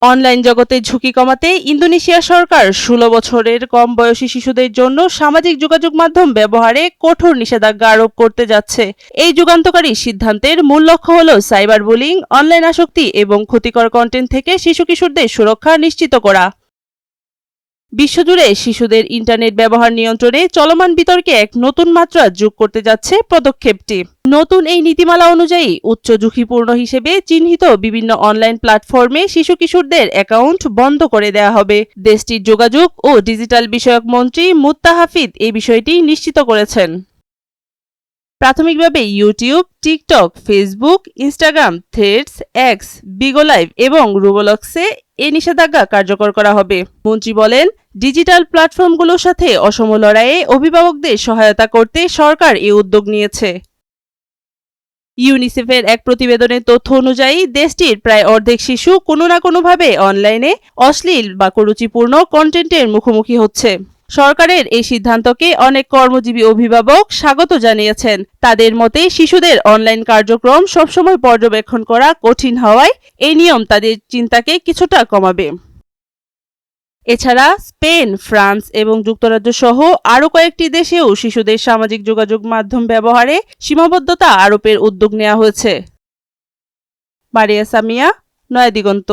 Online জগতে ঝুঁকি কমাতে ইন্দোনেশিয়া সরকার ১৬ বছরের কম বয়সী শিশুদের জন্য সামাজিক যোগাযোগ মাধ্যম ব্যবহারে কঠোর নিষেধাজ্ঞা আরোপ করতে যাচ্ছে। এই যুগান্তকারী সিদ্ধান্তের মূল লক্ষ্য হল সাইবার বুলিং, অনলাইন আসক্তি এবং ক্ষতিকর কন্টেন্ট থেকে শিশু কিশোরদের সুরক্ষা নিশ্চিত করা। বিশ্বজুড়ে শিশুদের ইন্টারনেট ব্যবহার নিয়ন্ত্রণে চলমান বিতর্কে এক নতুন মাত্রা যোগ করতে যাচ্ছে পদক্ষেপটি। নতুন এই নীতিমালা অনুযায়ী উচ্চ ঝুঁকিপূর্ণ হিসেবে চিহ্নিত বিভিন্ন অনলাইন প্ল্যাটফর্মে শিশু কিশোরদের অ্যাকাউন্ট বন্ধ করে দেওয়া হবে। দেশটির যোগাযোগ ও ডিজিটাল বিষয়ক মন্ত্রী মুত্তাহাফিদ এই বিষয়টি নিশ্চিত করেছেন। প্রাথমিকভাবে YouTube, TikTok, Facebook, Instagram, Threads, X, Bigo Live এবং রুবলক্সে এই নিষেধাজ্ঞা কার্যকর করা হবে। মন্ত্রী বলেন, ডিজিটাল প্ল্যাটফর্মগুলোর সাথে অসম লড়াইয়ে অভিভাবকদের সহায়তা করতে সরকার এই উদ্যোগ নিয়েছে। ইউনিসেফের এক প্রতিবেদনের তথ্য অনুযায়ী দেশটির প্রায় অর্ধেক শিশু কোনো না কোনোভাবে অনলাইনে অশ্লীল বা কুরুচিপূর্ণ কন্টেন্টের মুখোমুখি হচ্ছে। সরকারের এই সিদ্ধান্তকে অনেক কর্মজীবী অভিভাবক স্বাগত জানিয়েছেন। তাদের মতে শিশুদের অনলাইন কার্যক্রম সবসময় পর্যবেক্ষণ করা কঠিন হওয়ায় এই নিয়ম তাদের চিন্তাকে কিছুটা কমাবে। এছাড়া স্পেন, ফ্রান্স এবং যুক্তরাজ্য সহ আরও কয়েকটি দেশেও শিশুদের সামাজিক যোগাযোগ মাধ্যম ব্যবহারে সীমাবদ্ধতা আরোপের উদ্যোগ নেওয়া হয়েছে। মারিয়া সামিয়া, নয়াদিগন্ত।